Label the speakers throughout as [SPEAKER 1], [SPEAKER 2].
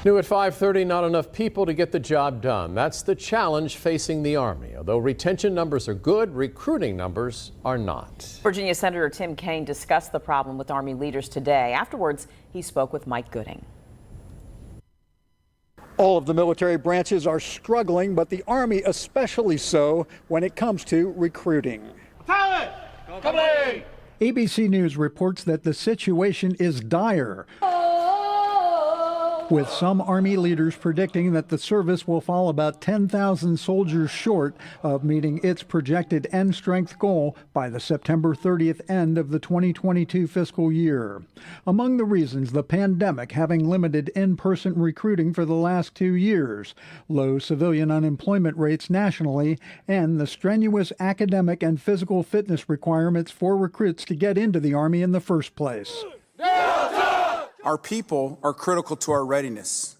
[SPEAKER 1] New at 5:30, not enough people to get the job done. That's the challenge facing the Army. Although retention numbers are good, recruiting numbers are not.
[SPEAKER 2] Virginia Senator Tim Kaine discussed the problem with Army leaders today. Afterwards, he spoke with Mike Gooding.
[SPEAKER 3] All of the military branches are struggling, but the Army especially so when it comes to recruiting.
[SPEAKER 4] Talent! Come
[SPEAKER 3] ABC News reports that the situation is dire, with some Army leaders predicting that the service will fall about 10,000 soldiers short of meeting its projected end strength goal by the September 30th end of the 2022 fiscal year. Among the reasons, the pandemic having limited in-person recruiting for the last 2 years, low civilian unemployment rates nationally, and the strenuous academic and physical fitness requirements for recruits to get into the Army in the first place.
[SPEAKER 5] Our people are critical to our readiness,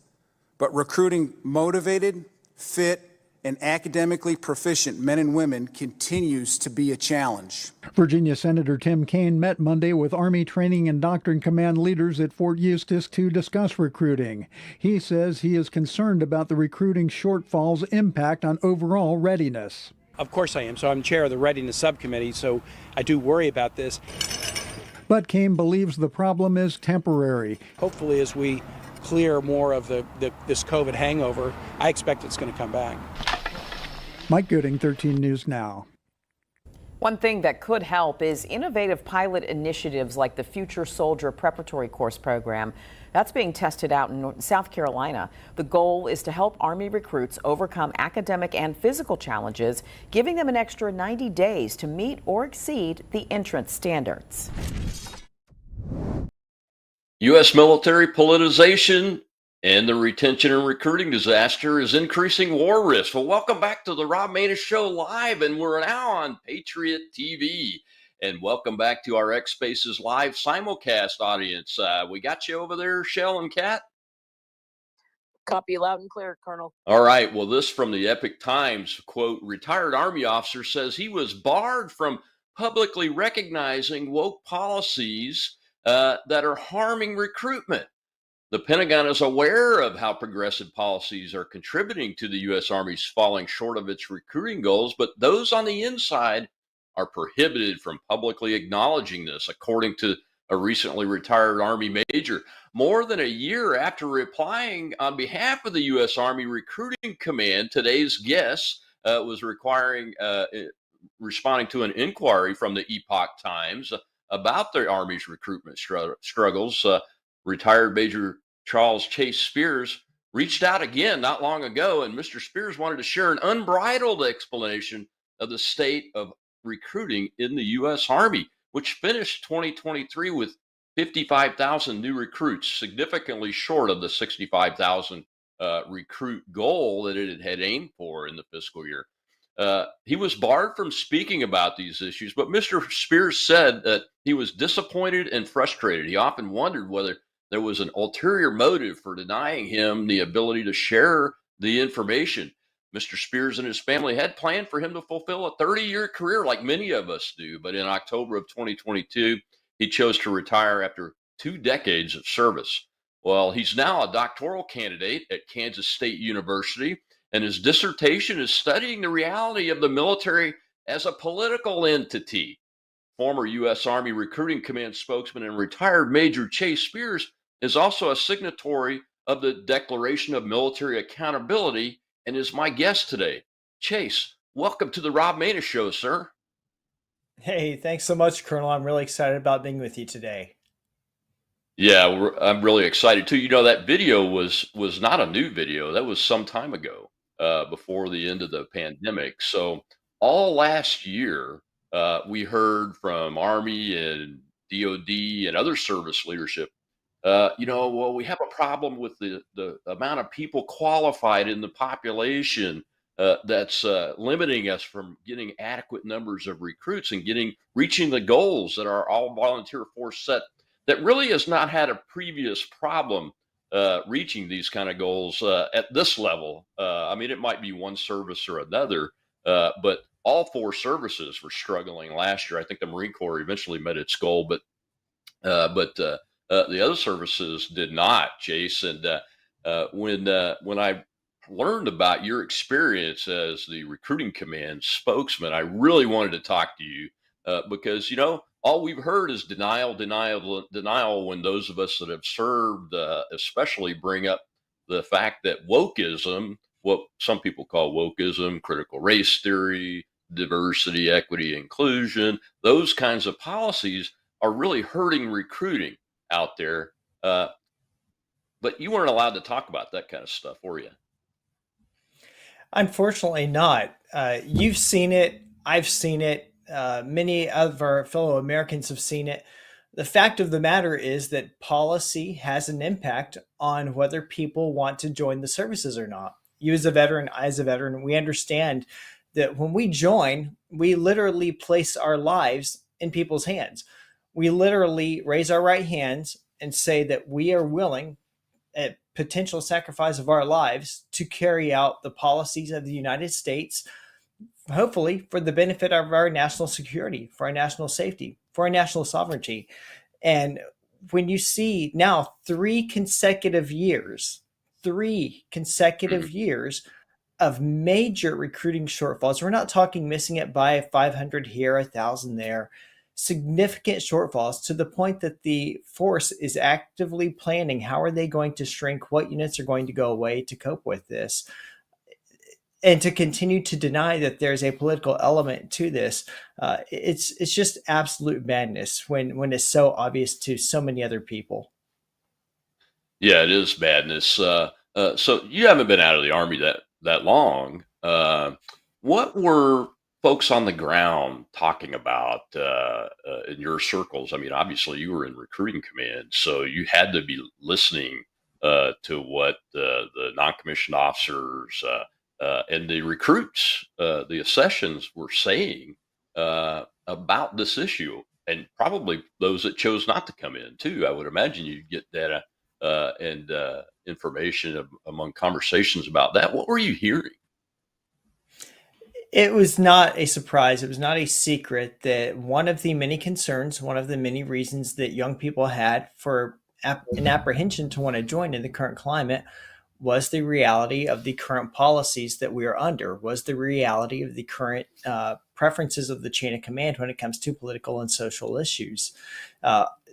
[SPEAKER 5] but recruiting motivated, fit, and academically proficient men and women continues to be a challenge.
[SPEAKER 3] Virginia Senator Tim Kaine met Monday with Army Training and Doctrine Command leaders at Fort Eustis to discuss recruiting. He says he is concerned about the recruiting shortfall's impact on overall readiness.
[SPEAKER 6] Of course I am. So I'm chair of the Readiness Subcommittee, so I do worry about this.
[SPEAKER 3] But Kaine believes the problem is temporary.
[SPEAKER 6] Hopefully, as we clear more of this COVID hangover, I expect it's going to come back.
[SPEAKER 3] Mike Gooding, 13 News Now.
[SPEAKER 2] One thing that could help is innovative pilot initiatives like the Future Soldier Preparatory Course program. That's being tested out in South Carolina. The goal is to help Army recruits overcome academic and physical challenges, giving them an extra 90 days to meet or exceed the entrance standards.
[SPEAKER 7] U.S. military politicization and the retention and recruiting disaster is increasing war risk. Well, welcome back to the Rob Maness Show live, and we're now on Patriot TV. And welcome back to our X Spaces live simulcast audience. We got you over there, Shell and Kat?
[SPEAKER 8] Copy loud and clear, Colonel.
[SPEAKER 7] All right. Well, this from the Epic Times, quote, retired Army officer says he was barred from publicly recognizing woke policies that are harming recruitment. The Pentagon is aware of how progressive policies are contributing to the U.S. Army's falling short of its recruiting goals, but those on the inside are prohibited from publicly acknowledging this, according to a recently retired Army major. More than a year after replying on behalf of the U.S. Army Recruiting Command, today's guest was responding to an inquiry from the Epoch Times about the Army's recruitment struggles. Retired Major Charles Chase Spears reached out again not long ago, and Mr. Spears wanted to share an unbridled explanation of the state of recruiting in the U.S. Army, which finished 2023 with 55,000 new recruits, significantly short of the 65,000 recruit goal that it had aimed for in the fiscal year. He was barred from speaking about these issues, but Mr. Spears said that he was disappointed and frustrated. He often wondered whether there was an ulterior motive for denying him the ability to share the information. Mr. Spears and his family had planned for him to fulfill a 30-year career like many of us do, but in October of 2022, he chose to retire after 2 decades of service. Well, he's now a doctoral candidate at Kansas State University, and his dissertation is studying the reality of the military as a political entity. Former U.S. Army Recruiting Command spokesman and retired Major Chase Spears is also a signatory of the Declaration of Military Accountability and is my guest today. Chase, welcome to the Rob Maness Show, sir.
[SPEAKER 9] Hey, thanks so much, Colonel. I'm really excited about being with you today.
[SPEAKER 7] Yeah, I'm really excited too. You know, that video was not a new video. That was some time ago, before the end of the pandemic. So all last year, we heard from Army and DOD and other service leadership, well, we have a problem with the amount of people qualified in the population that's limiting us from getting adequate numbers of recruits and reaching the goals that our all volunteer force set that really has not had a previous problem reaching these kind of goals at this level. I mean, it might be one service or another, but all 4 services were struggling last year. I think the Marine Corps eventually met its goal, but the other services did not, Chase. And When I learned about your experience as the recruiting command spokesman, I really wanted to talk to you because all we've heard is denial, denial, denial. When those of us that have served, especially, bring up the fact that wokeism, what some people call wokeism, critical race theory, diversity, equity, inclusion, those kinds of policies are really hurting recruiting out there. Uh, but you weren't allowed to talk about that kind of stuff, were you?
[SPEAKER 9] Unfortunately, not. You've seen it. I've seen it. Many of our fellow Americans have seen it. The fact of the matter is that policy has an impact on whether people want to join the services or not. You, as a veteran, I, as a veteran, we understand that when we join, we literally place our lives in people's hands. We literally raise our right hands and say that we are willing, at potential sacrifice of our lives, to carry out the policies of the United States, hopefully for the benefit of our national security, for our national safety, for our national sovereignty. And when you see now three consecutive
[SPEAKER 7] Mhm.
[SPEAKER 9] years of major recruiting shortfalls. We're not talking missing it by 500 here, 1,000 there. Significant shortfalls to the point that the force is actively planning how are they going to shrink, what units are going to go away to cope with this, and to continue to deny that there's a political element to this. It's just absolute madness when it's so obvious to so many other people.
[SPEAKER 7] Yeah, it is madness. So you haven't been out of the army that long. What were folks on the ground talking about in your circles? I mean, obviously you were in recruiting command, so you had to be listening to what the non-commissioned officers and the recruits, the accessions, were saying about this issue, and probably those that chose not to come in too. I would imagine you get data and information among conversations about that. What were you hearing?
[SPEAKER 9] It was not a surprise. It was not a secret that one of the many concerns, one of the many reasons that young people had for an apprehension to want to join in the current climate was the reality of the current policies that we are under, was the reality of the current preferences of the chain of command when it comes to political and social issues.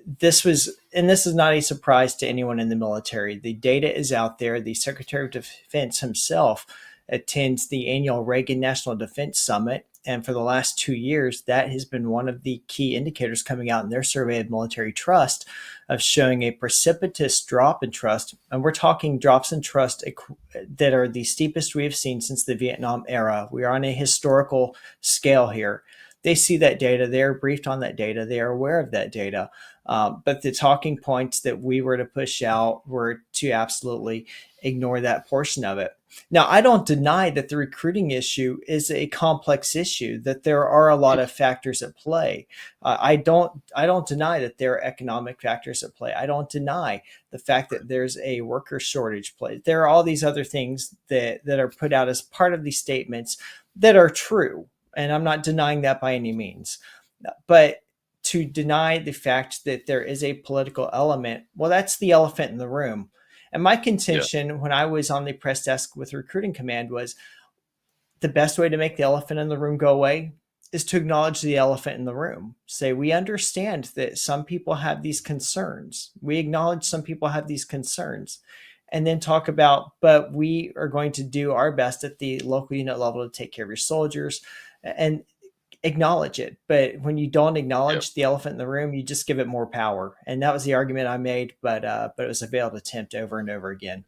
[SPEAKER 9] This is not a surprise to anyone in the military. The data is out there. The Secretary of Defense himself attends the annual Reagan National Defense Summit. And for the last 2 years, that has been one of the key indicators coming out in their survey of military trust, of showing a precipitous drop in trust. And we're talking drops in trust that are the steepest we have seen since the Vietnam era. We are on a historical scale here. They see that data. They're briefed on that data. They are aware of that data. But the talking points that we were to push out were to absolutely ignore that portion of it. Now, I don't deny that the recruiting issue is a complex issue, that there are a lot of factors at play. I don't deny that there are economic factors at play. I don't deny the fact that there's a worker shortage play. There are all these other things that are put out as part of these statements that are true. And I'm not denying that by any means. But to deny the fact that there is a political element, well, that's the elephant in the room. And my
[SPEAKER 7] Yeah.
[SPEAKER 9] contention when I was on the press desk with Recruiting Command was the best way to make the elephant in the room go away is to acknowledge the elephant in the room. Say, we understand that some people have these concerns. We acknowledge some people have these concerns. And then talk about, but we are going to do our best at the local unit level to take care of your soldiers and acknowledge it. But when you don't
[SPEAKER 7] Yeah.
[SPEAKER 9] acknowledge the elephant in the room, you just give it more power. And that was the argument I made, but it was a veiled attempt over and over again.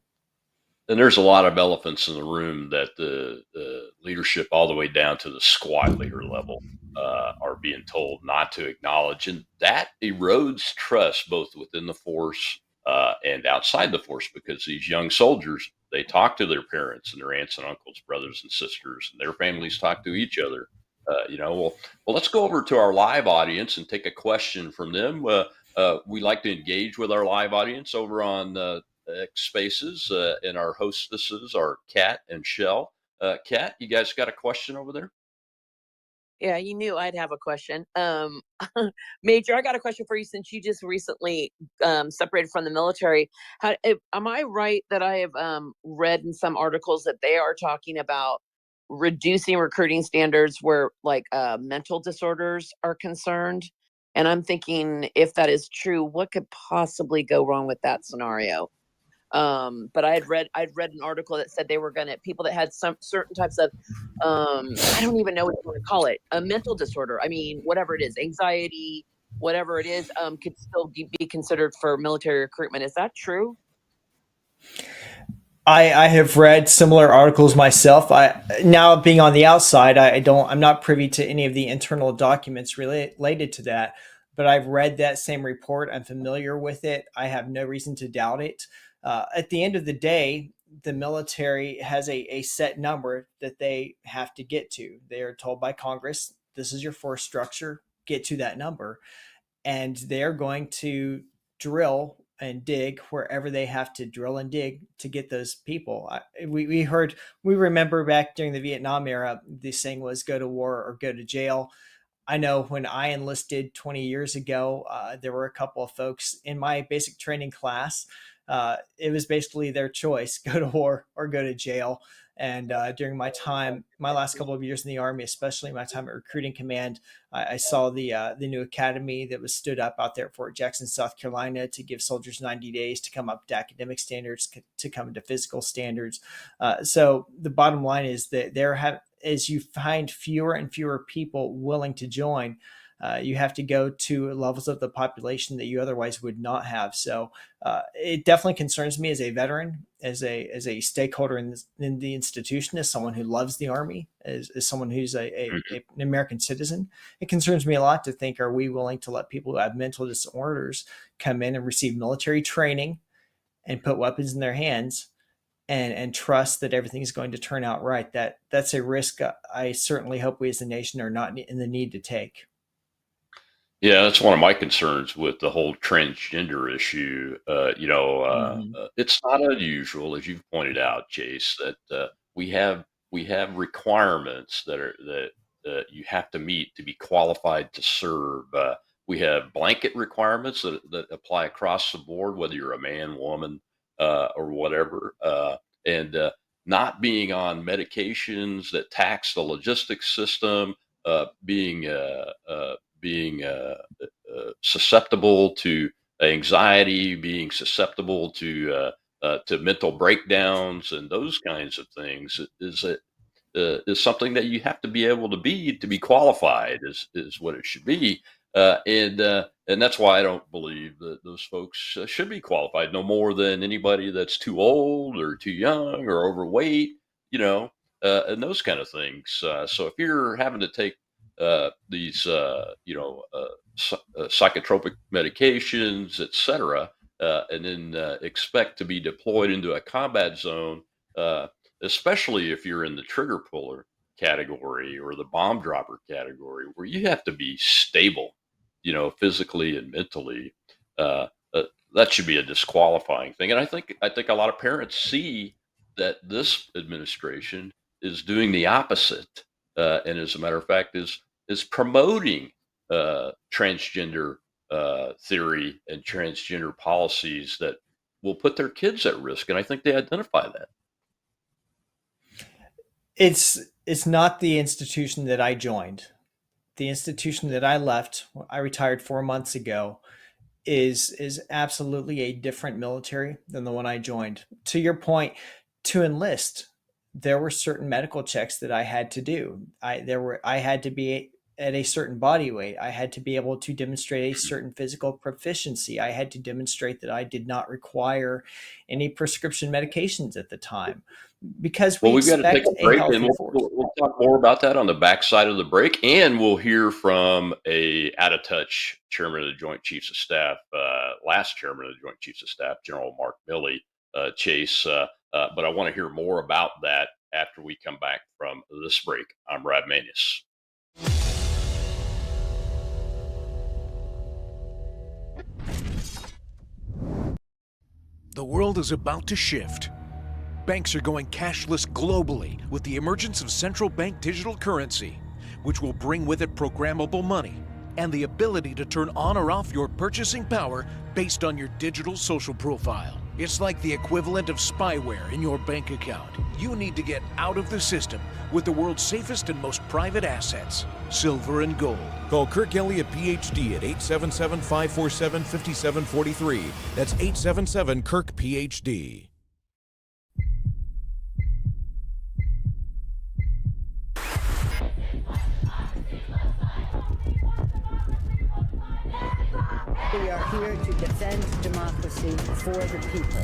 [SPEAKER 7] And there's a lot of elephants in the room that the leadership, all the way down to the squad leader level, are being told not to acknowledge. And that erodes trust both within the force and outside the force, because these young soldiers, they talk to their parents and their aunts and uncles, brothers and sisters, and their families talk to each other. Well, let's go over to our live audience and take a question from them. We like to engage with our live audience over on X Spaces, and our hostesses are Kat and Shell. Kat, you guys got a question over there?
[SPEAKER 8] Yeah, you knew I'd have a question. Major, I got a question for you since you just recently separated from the military. Am I right that I have read in some articles that they are talking about reducing recruiting standards where like mental disorders are concerned? And I'm thinking, if that is true, what could possibly go wrong with that scenario? But I'd read an article that said they were gonna people that had some certain types of I don't even know what you want to call it, a mental disorder. I mean, whatever it is, anxiety, whatever it is, could still be considered for military recruitment. Is that true?
[SPEAKER 9] I have read similar articles myself. I now being on the outside, I'm not privy to any of the internal documents related to that, but I've read that same report. I'm familiar with it. I have no reason to doubt it. At the end of the day, the military has a set number that they have to get to. They are told by Congress, this is your force structure, get to that number. And they're going to drill and dig wherever they have to drill and dig to get those people. We remember back during the Vietnam era, the saying was go to war or go to jail. I know when I enlisted 20 years ago, there were a couple of folks in my basic training class. It was basically their choice, go to war or go to jail. And during my last couple of years in the Army, especially my time at Recruiting Command, I saw the new academy that was stood up out there at Fort Jackson, South Carolina, to give soldiers 90 days to come up to academic standards, to come to physical standards. So the bottom line is that as you find fewer and fewer people willing to join, you have to go to levels of the population that you otherwise would not have. So it definitely concerns me as a veteran, as a stakeholder in the institution, as someone who loves the Army, as someone who's an American citizen. It concerns me a lot to think, are we willing to let people who have mental disorders come in and receive military training and put weapons in their hands and trust that everything is going to turn out right? That's a risk I certainly hope we as a nation are not in the need to take.
[SPEAKER 7] Yeah, that's one of my concerns with the whole transgender issue. It's not unusual, as you've pointed out, Chase, that we have requirements that you have to meet to be qualified to serve. We have blanket requirements that apply across the board, whether you're a man, woman, or whatever, and not being on medications that tax the logistics system, being susceptible to anxiety, being susceptible to mental breakdowns, and those kinds of things is something that you have to be able to be qualified is what it should be. And that's why I don't believe that those folks should be qualified no more than anybody that's too old or too young or overweight, and those kind of things. So if you're having to take these, psychotropic medications, etc., and then expect to be deployed into a combat zone, especially if you're in the trigger puller category or the bomb dropper category, where you have to be stable, physically and mentally. Uh, uh, that should be a disqualifying thing. And I think a lot of parents see that this administration is doing the opposite, and as a matter of fact, is promoting transgender theory and transgender policies that will put their kids at risk. And I think they identify that.
[SPEAKER 9] It's not the institution that I joined. The institution that I left, I retired 4 months ago, is absolutely a different military than the one I joined. To your point, to enlist, there were certain medical checks that I had to do. I had to be at a certain body weight. I had to be able to demonstrate a certain physical proficiency. I had to demonstrate that I did not require any prescription medications at the time, because we
[SPEAKER 7] Well, we've got to take
[SPEAKER 9] expect
[SPEAKER 7] a
[SPEAKER 9] a
[SPEAKER 7] break, and
[SPEAKER 9] healthy
[SPEAKER 7] we'll,
[SPEAKER 9] force.
[SPEAKER 7] we'll, we'll talk more about that on the backside of the break. And we'll hear from a out of touch chairman of the Joint Chiefs of Staff, last chairman of the Joint Chiefs of Staff, General Mark Milley, Chase. But I want to hear more about that after we come back from this break. I'm Rob Maness.
[SPEAKER 10] The world is about to shift. Banks are going cashless globally with the emergence of central bank digital currency. which will bring with it programmable money and the ability to turn on or off your purchasing power based on your digital social profile. It's like the equivalent of spyware in your bank account. You need to get out of the system with the world's safest and most private assets, silver and gold.
[SPEAKER 11] Call Kirk Elliott, PhD at 877-547-5743. That's 877-KIRK-PhD.
[SPEAKER 12] We are here to defend democracy for the people.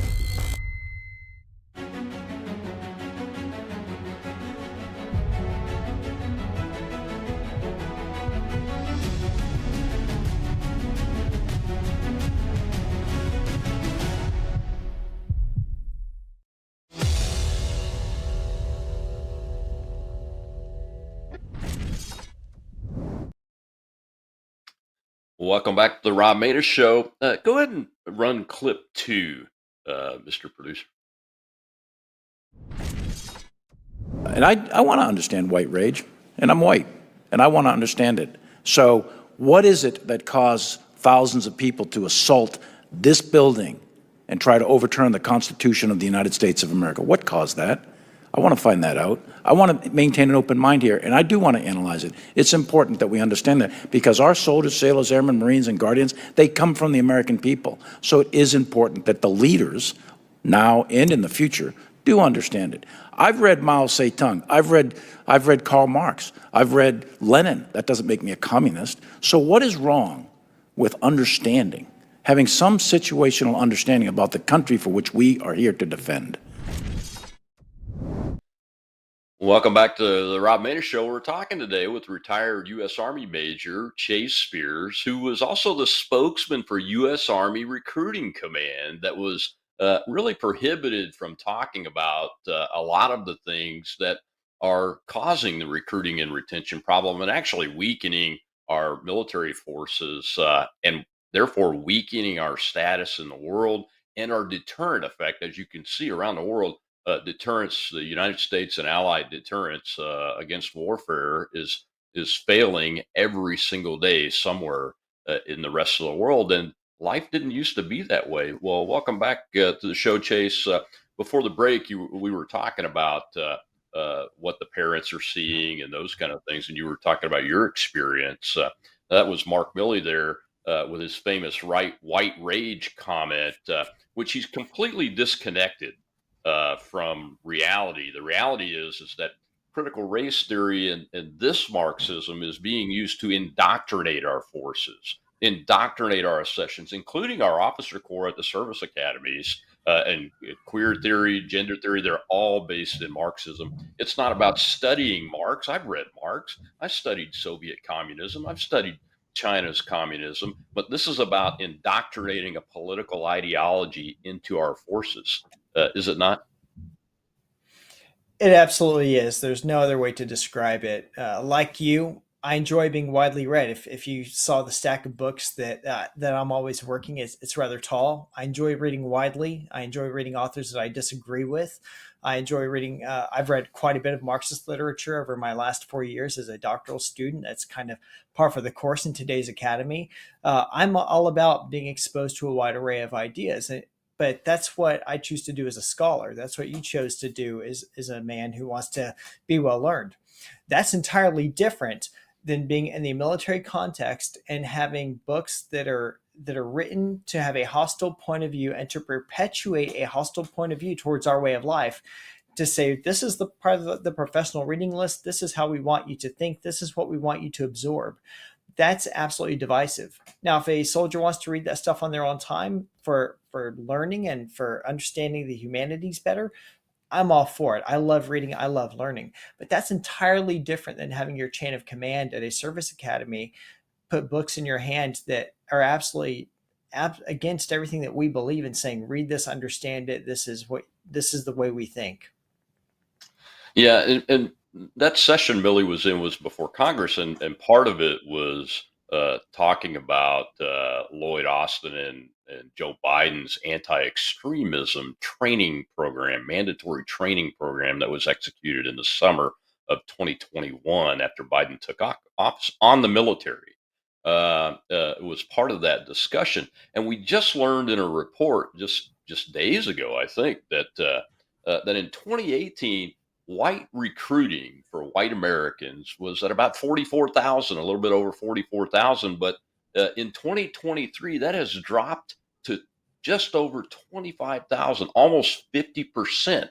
[SPEAKER 7] Welcome back to the Rob Maness Show. Go ahead and run clip 2, Mr. Producer.
[SPEAKER 13] And I want to understand white rage, and I'm white, and I want to understand it. So what is it that caused thousands of people to assault this building and try to overturn the Constitution of the United States of America? What caused that? I want to find that out. I want to maintain an open mind here, and I do want to analyze it. It's important that we understand that because our soldiers, sailors, airmen, Marines, and Guardians, they come from the American people. So it is important that the leaders, now and in the future, do understand it. I've read Mao Zedong. I've read Karl Marx. I've read Lenin. That doesn't make me a communist. So what is wrong with understanding, having some situational understanding about the country for which we are here to defend?
[SPEAKER 7] Welcome back to the Rob Maness Show. We're talking today with retired U.S. Army Major Chase Spears, who was also the spokesman for U.S. Army Recruiting Command that was really prohibited from talking about a lot of the things that are causing the recruiting and retention problem and actually weakening our military forces and therefore weakening our status in the world and our deterrent effect, as you can see around the world. Deterrence, the United States and allied deterrence against warfare is failing every single day somewhere in the rest of the world. And life didn't used to be that way. Well, welcome back to the show, Chase. Before the break, we were talking about what the parents are seeing and those kind of things, and you were talking about your experience. That was Mark Milley there with his famous white rage comment, which he's completely disconnected from reality. The reality is that critical race theory and this Marxism is being used to indoctrinate our forces, indoctrinate our sessions, including our officer corps at the service academies, and queer theory, gender theory. They're all based in Marxism. It's not about studying Marx. I've read Marx. I studied Soviet communism. I've studied China's communism, but this is about indoctrinating a political ideology into our forces. Is it not?
[SPEAKER 9] It absolutely is. There's no other way to describe it. Like you, I enjoy being widely read. If you saw the stack of books that I'm always working, it's rather tall. I enjoy reading widely. I enjoy reading authors that I disagree with. I enjoy reading. I've read quite a bit of Marxist literature over my last 4 years as a doctoral student. That's kind of par for the course in today's academy. I'm all about being exposed to a wide array of ideas. But that's what I choose to do as a scholar. That's what you chose to do as a man who wants to be well learned. That's entirely different than being in the military context and having books that are written to have a hostile point of view and to perpetuate a hostile point of view towards our way of life, to say, this is the part of the professional reading list. This is how we want you to think. This is what we want you to absorb. That's absolutely divisive. Now, if a soldier wants to read that stuff on their own time for learning and for understanding the humanities better, I'm all for it. I love reading. I love learning. But that's entirely different than having your chain of command at a service academy put books in your hand that are absolutely against everything that we believe in, saying, read this, understand it. This is the way we think.
[SPEAKER 7] Yeah, and that session Milley was in was before Congress, and part of it was talking about Lloyd Austin and Joe Biden's anti-extremism training program, mandatory training program that was executed in the summer of 2021 after Biden took office on the military. It was part of that discussion, and we just learned in a report just days ago, I think, that in 2018, white recruiting for white Americans was at about 44,000, a little bit over 44,000, but in 2023, that has dropped to just over 25,000, almost 50%.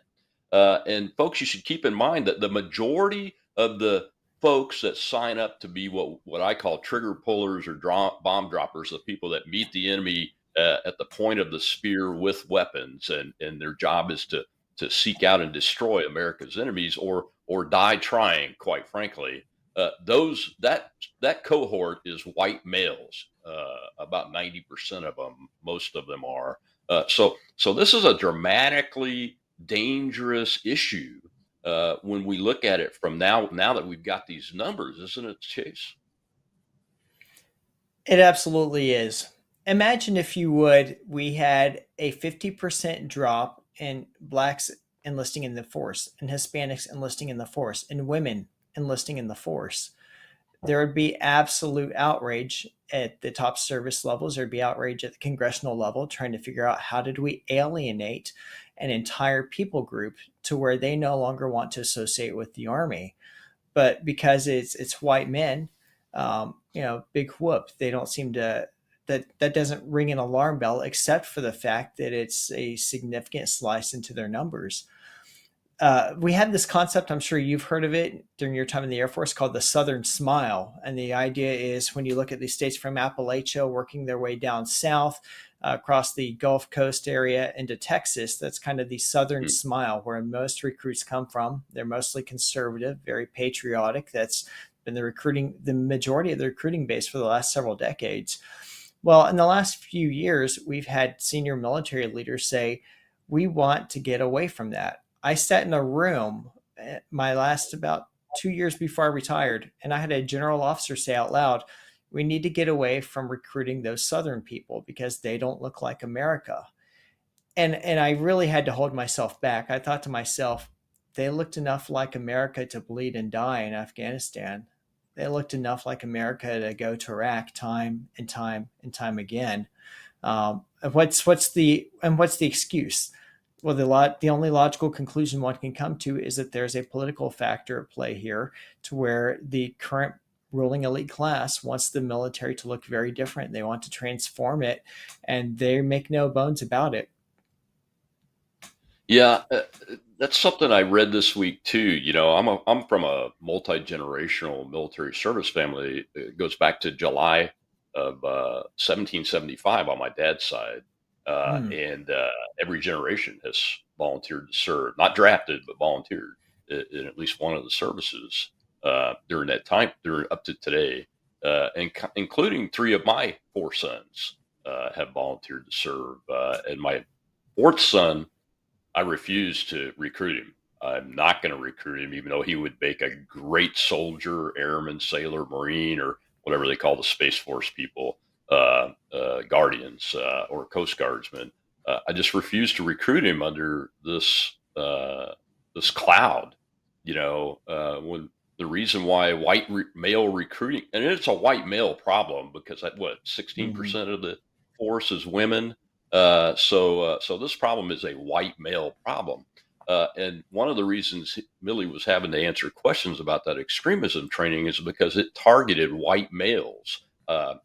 [SPEAKER 7] And folks, you should keep in mind that the majority of the folks that sign up to be what I call trigger pullers or bomb droppers, the people that meet the enemy at the point of the spear with weapons, and their job is to seek out and destroy America's enemies or die trying, quite frankly. That cohort is white males. About 90% of them, most of them are. So this is a dramatically dangerous issue when we look at it from now that we've got these numbers, isn't it, Chase?
[SPEAKER 9] It absolutely is. Imagine, if you would, we had a 50% drop in blacks enlisting in the force, and Hispanics enlisting in the force, and women enlisting in the force. There would be absolute outrage at the top service levels. There'd be outrage at the congressional level, trying to figure out how did we alienate an entire people group to where they no longer want to associate with the Army. But because it's white men, big whoop. They don't seem to, that doesn't ring an alarm bell, except for the fact that it's a significant slice into their numbers. We had this concept, I'm sure you've heard of it during your time in the Air Force, called the Southern Smile. And the idea is, when you look at these states from Appalachia working their way down south, across the Gulf Coast area into Texas, that's kind of the Southern Smile, where most recruits come from. They're mostly conservative, very patriotic. That's been the majority of the recruiting base for the last several decades. Well, in the last few years, we've had senior military leaders say, we want to get away from that. I sat in a room my last about 2 years before I retired, and I had a general officer say out loud, we need to get away from recruiting those Southern people because they don't look like America. And I really had to hold myself back. I thought to myself, they looked enough like America to bleed and die in Afghanistan. They looked enough like America to go to Iraq time and time and time again. What's the excuse? Well, the only logical conclusion one can come to is that there's a political factor at play here, to where the current ruling elite class wants the military to look very different. They want to transform it, and they make no bones about it.
[SPEAKER 7] Yeah, that's something I read this week too. I'm from a multi-generational military service family. It goes back to July of 1775 on my dad's side, and every generation has volunteered to serve, not drafted, but volunteered in at least one of the services during that time, up to today, including 3 of my 4 sons have volunteered to serve, and my 4th son, I refuse to recruit him. I'm not going to recruit him, even though he would make a great soldier, airman, sailor, Marine, or whatever they call the Space Force people, guardians or Coast Guardsmen. I just refuse to recruit him under this cloud. When the reason why male recruiting, and it's a white male problem, because 16% of the force is women. So this problem is a white male problem. And one of the reasons Millie was having to answer questions about that extremism training is because it targeted white males.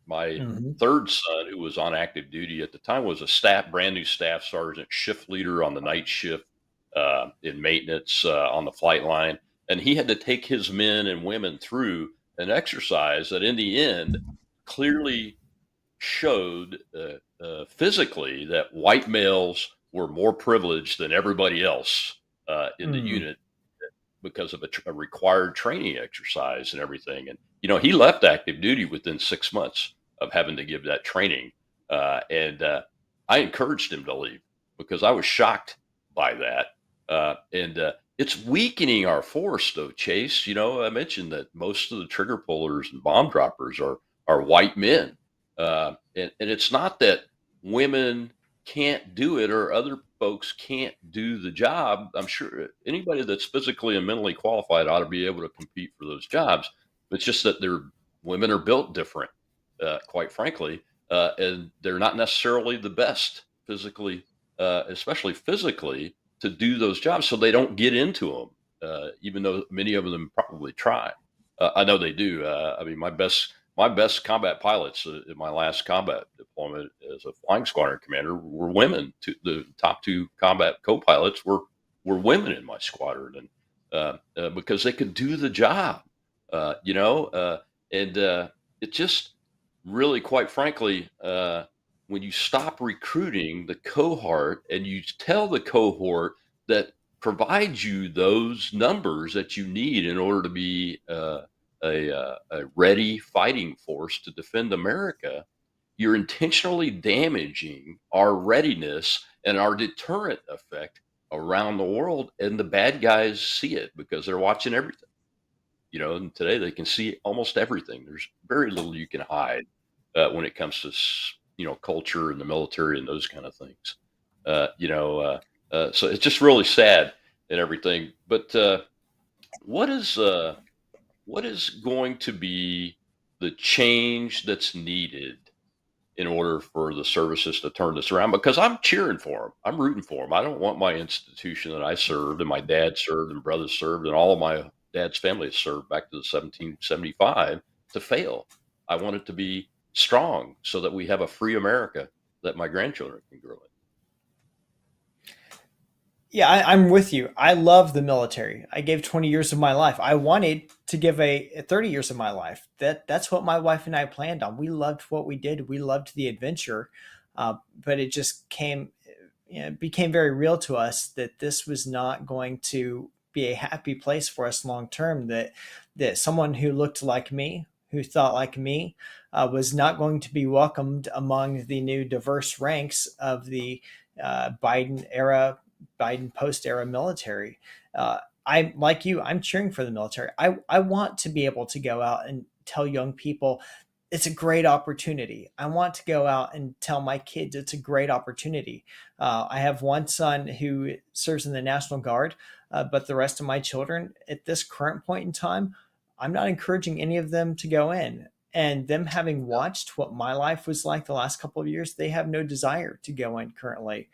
[SPEAKER 7] My 3rd son, who was on active duty at the time, was a brand new staff sergeant, shift leader on the night shift in maintenance on the flight line. And he had to take his men and women through an exercise that in the end clearly showed physically that white males were more privileged than everybody else in the unit because of a required training exercise and everything. And, he left active duty within 6 months of having to give that training. And I encouraged him to leave because I was shocked by that. And it's weakening our force, though, Chase. I mentioned that most of the trigger pullers and bomb droppers are white men. And it's not that women can't do it or other folks can't do the job. I'm sure anybody that's physically and mentally qualified ought to be able to compete for those jobs. It's just that women are built different, quite frankly, and they're not necessarily the best physically, especially physically, to do those jobs. So they don't get into them, even though many of them probably try. I know they do. I mean, my best combat pilots in my last combat deployment as a flying squadron commander were women. The top two combat co-pilots were women in my squadron, and because they could do the job, and it just really, quite frankly, when you stop recruiting the cohort and you tell the cohort that provides you those numbers that you need in order to be a ready fighting force to defend America, you're intentionally damaging our readiness and our deterrent effect around the world. And the bad guys see it because they're watching everything. And today they can see almost everything. There's very little you can hide when it comes to culture and the military and those kind of things. So it's just really sad and everything. But what is going to be the change that's needed in order for the services to turn this around? Because I'm cheering for them. I'm rooting for them. I don't want my institution that I served and my dad served and brothers served and all of my dad's family served back to the 1775 to fail. I want it to be strong so that we have a free America that my grandchildren can grow in.
[SPEAKER 9] Yeah, I'm with you. I love the military. I gave 20 years of my life. I wanted to give a 30 years of my life. That's what my wife and I planned on. We loved what we did. We loved the adventure, but it just became very real to us that this was not going to be a happy place for us long term. That someone who looked like me, who thought like me, was not going to be welcomed among the new diverse ranks of the Biden post-era military. I'm like you. I'm cheering for the military. I want to be able to go out and tell young people it's a great opportunity. I want to go out and tell my kids it's a great opportunity. I have one son who serves in the National Guard, but the rest of my children at this current point in time, I'm not encouraging any of them to go in. And them having watched what my life was like the last couple of years, they have no desire to go in currently.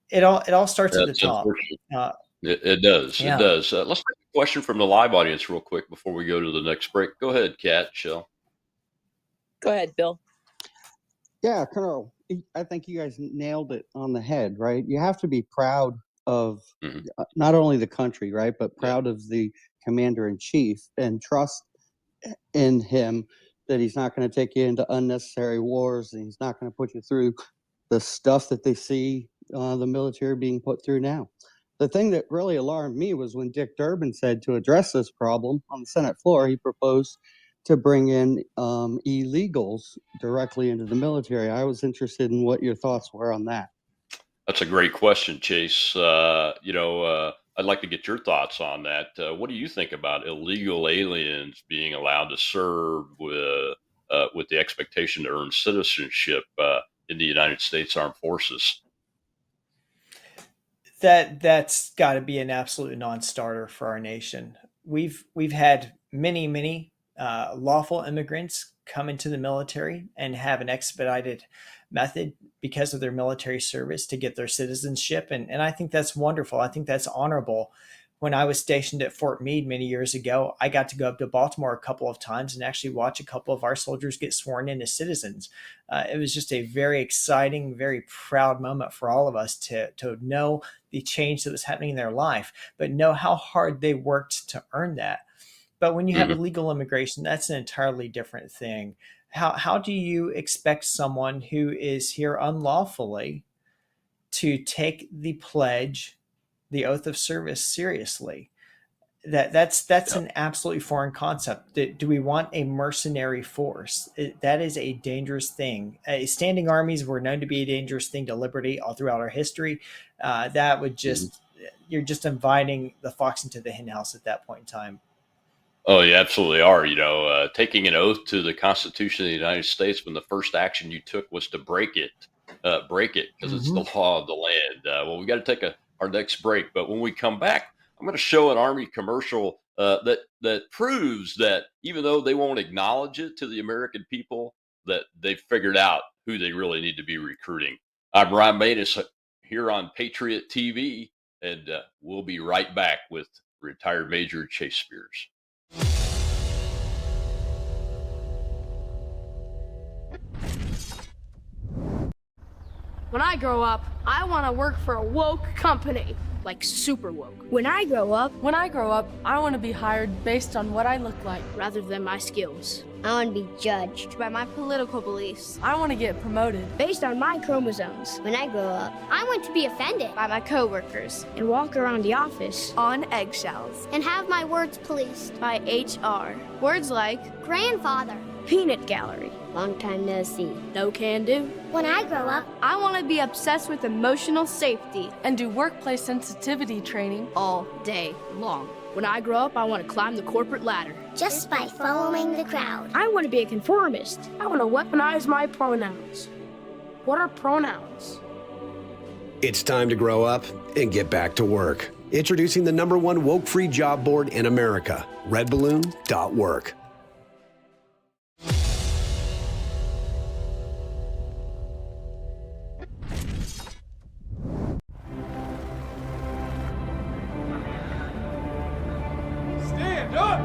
[SPEAKER 9] It all starts at the
[SPEAKER 7] That's
[SPEAKER 9] top.
[SPEAKER 7] unfortunate. It does.
[SPEAKER 9] Yeah.
[SPEAKER 7] It does. Let's take a question from the live audience real quick before we go to the next break. Go ahead, Kat, Shell.
[SPEAKER 8] Go ahead, Bill.
[SPEAKER 14] Yeah, Colonel, I think you guys nailed it on the head, right? You have to be proud of not only the country, right, but proud of the commander in chief and trust in him that he's not going to take you into unnecessary wars and he's not going to put you through the stuff that they see the military being put through now. The thing that really alarmed me was when Dick Durbin said to address this problem on the Senate floor, he proposed to bring in illegals directly into the military. I was interested in what your thoughts were on that.
[SPEAKER 7] That's a great question, Chase. I'd like to get your thoughts on that. What do you think about illegal aliens being allowed to serve with the expectation to earn citizenship in the United States Armed Forces?
[SPEAKER 9] That's got to be an absolute non-starter for our nation. We've had many lawful immigrants come into the military and have an expedited method because of their military service to get their citizenship. And I think that's wonderful. I think that's honorable. When I was stationed at Fort Meade many years ago, I got to go up to Baltimore a couple of times and actually watch a couple of our soldiers get sworn in as citizens. It was just a very exciting, very proud moment for all of us to know the change that was happening in their life, but know how hard they worked to earn that. But when you have illegal immigration, that's an entirely different thing. How do you expect someone who is here unlawfully to take the pledge, the oath of service, seriously? That's an absolutely foreign concept. Do we want a mercenary force? That is a dangerous thing. Standing armies were known to be a dangerous thing to liberty all throughout our history. That would just you're just inviting the fox into the henhouse at that point in time.
[SPEAKER 7] Oh, you absolutely are. Taking an oath to the Constitution of the United States when the first action you took was to break it break it because it's the law of the land. Well, we got to take our next break, but when we come back, I'm going to show an Army commercial that proves that even though they won't acknowledge it to the American people, that they've figured out who they really need to be recruiting. I'm Rob Maness here on Patriot TV, and we'll be right back with retired Major Chase Spears.
[SPEAKER 15] When I grow up, I want to work for a woke company, like super woke.
[SPEAKER 16] When I grow up,
[SPEAKER 15] I want to be hired based on what I look like.
[SPEAKER 16] rather than my skills,
[SPEAKER 17] I want to be judged
[SPEAKER 15] By my political beliefs, I want to get promoted.
[SPEAKER 16] based on my chromosomes,
[SPEAKER 17] when I grow up.
[SPEAKER 16] I want to be offended
[SPEAKER 15] By my coworkers,
[SPEAKER 16] and walk around the office
[SPEAKER 15] on eggshells.
[SPEAKER 17] And have my words policed.
[SPEAKER 15] By HR, words like
[SPEAKER 17] Grandfather.
[SPEAKER 16] peanut gallery,
[SPEAKER 17] Long time no see.
[SPEAKER 15] no can do.
[SPEAKER 17] When I grow up,
[SPEAKER 15] I want to be obsessed with emotional safety and do workplace sensitivity training all day long.
[SPEAKER 16] When I grow up, I want to climb the corporate ladder.
[SPEAKER 17] just by following the crowd.
[SPEAKER 16] I want to be a conformist.
[SPEAKER 15] I want to weaponize my pronouns. What are pronouns?
[SPEAKER 18] It's time to grow up and get back to work. Introducing the #1 woke-free job board in America, redballoon.work.
[SPEAKER 4] Stand up!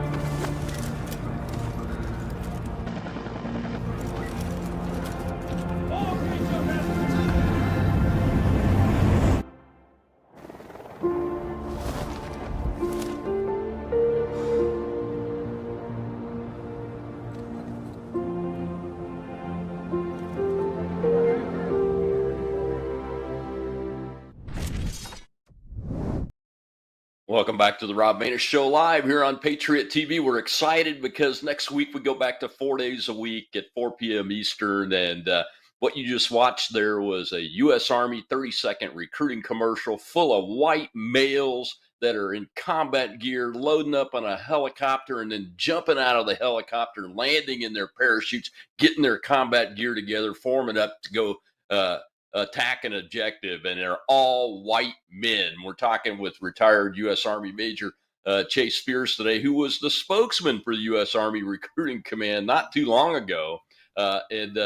[SPEAKER 7] Welcome back to the Rob Maness Show live here on Patriot TV. We're excited because next week we go back to 4 days a week at 4 p.m. Eastern. And what you just watched there was a U.S. Army 30-second recruiting commercial full of white males that are in combat gear, loading up on a helicopter and then jumping out of the helicopter, landing in their parachutes, getting their combat gear together, forming up to go attack an objective, and they're all white men. We're talking with retired U.S. Army Major Chase Spears today, who was the spokesman for the U.S. Army Recruiting Command not too long ago. And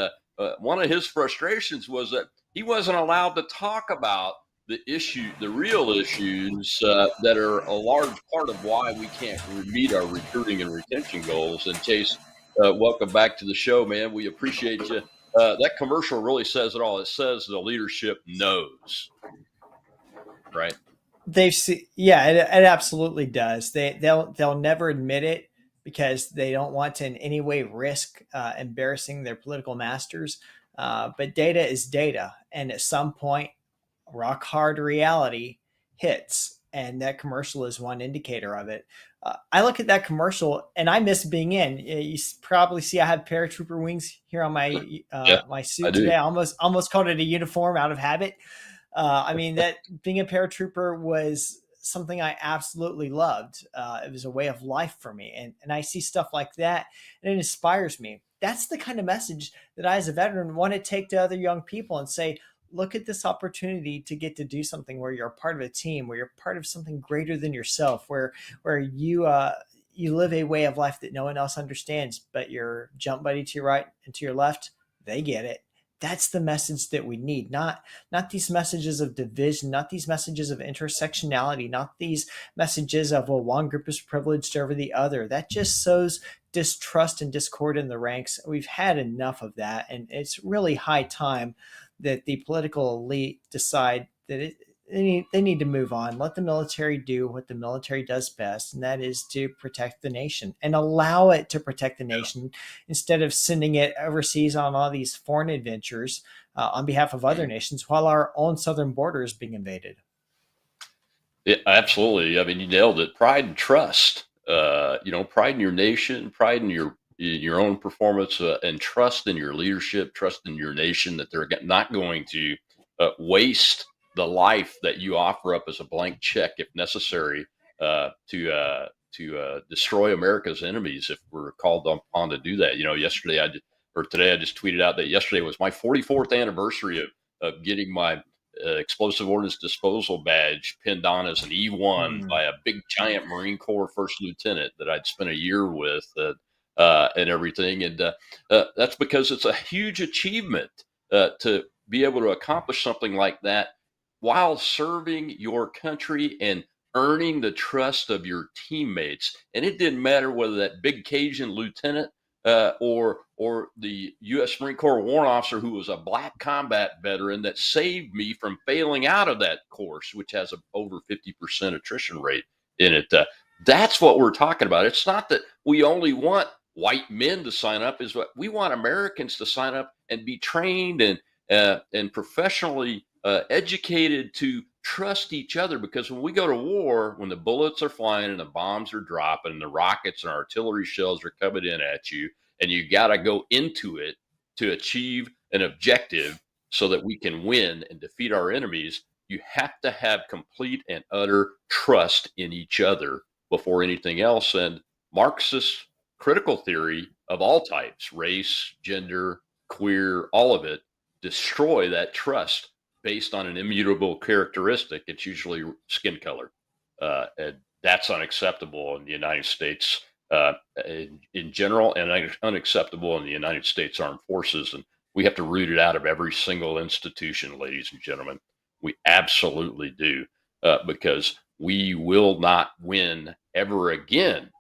[SPEAKER 7] one of his frustrations was that he wasn't allowed to talk about the real issues that are a large part of why we can't meet our recruiting and retention goals. And Chase, welcome back to the show, man. We appreciate you. That commercial really says it all. It says the leadership knows, right?
[SPEAKER 9] It absolutely does. They'll never admit it because they don't want to in any way risk embarrassing their political masters. But data is data, and at some point, rock hard reality hits, and that commercial is one indicator of it. I look at that commercial and I miss being in. You probably see I have paratrooper wings here on my my suit today. I almost called it a uniform out of habit. I mean, that being a paratrooper was something I absolutely loved. It was a way of life for me. And I see stuff like that and it inspires me. That's the kind of message that I, as a veteran, want to take to other young people and say, look at this opportunity to get to do something where you're a part of a team, where you're part of something greater than yourself, where you live a way of life that no one else understands, but your jump buddy to your right and to your left, they get it. That's the message that we need, not these messages of division, not these messages of intersectionality, not these messages of, well, one group is privileged over the other. That just sows distrust and discord in the ranks. We've had enough of that, and it's really high time that the political elite decide that they need to move on. Let the military do what the military does best, and that is to protect the nation and allow it to protect the nation instead of sending it overseas on all these foreign adventures on behalf of other nations while our own southern border is being invaded.
[SPEAKER 7] Yeah, absolutely. I mean, you nailed it. Pride and trust. Pride in your nation, pride in your own performance, and trust in your leadership, trust in your nation that they're not going to waste the life that you offer up as a blank check, if necessary, to destroy America's enemies if we're called upon to do that. Today I just tweeted out that yesterday was my 44th anniversary of getting my explosive ordnance disposal badge pinned on as an E1 by a big giant Marine Corps first lieutenant that I'd spent a year with, and everything. And that's because it's a huge achievement to be able to accomplish something like that while serving your country and earning the trust of your teammates. And it didn't matter whether that big Cajun lieutenant or the U.S. Marine Corps warrant officer who was a black combat veteran that saved me from failing out of that course, which has a over 50% attrition rate in it. That's what we're talking about. It's not that we only want white men to sign up; is what we want Americans to sign up and be trained and professionally educated to trust each other. Because when we go to war, when the bullets are flying and the bombs are dropping and the rockets and artillery shells are coming in at you, and you got to go into it to achieve an objective so that we can win and defeat our enemies, you have to have complete and utter trust in each other before anything else. And Marxist critical theory of all types, race, gender, queer, all of it, destroy that trust based on an immutable characteristic. It's usually skin color. And that's unacceptable in the United States in general, and unacceptable in the United States Armed Forces. And we have to root it out of every single institution, ladies and gentlemen. We absolutely do, because we will not win ever again,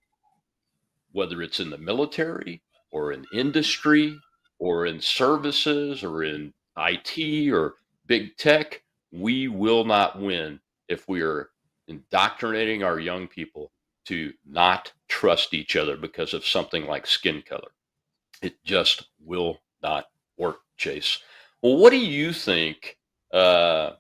[SPEAKER 7] whether it's in the military or in industry or in services or in IT or big tech. We will not win if we are indoctrinating our young people to not trust each other because of something like skin color. It just will not work, Chase. Well, what do you think the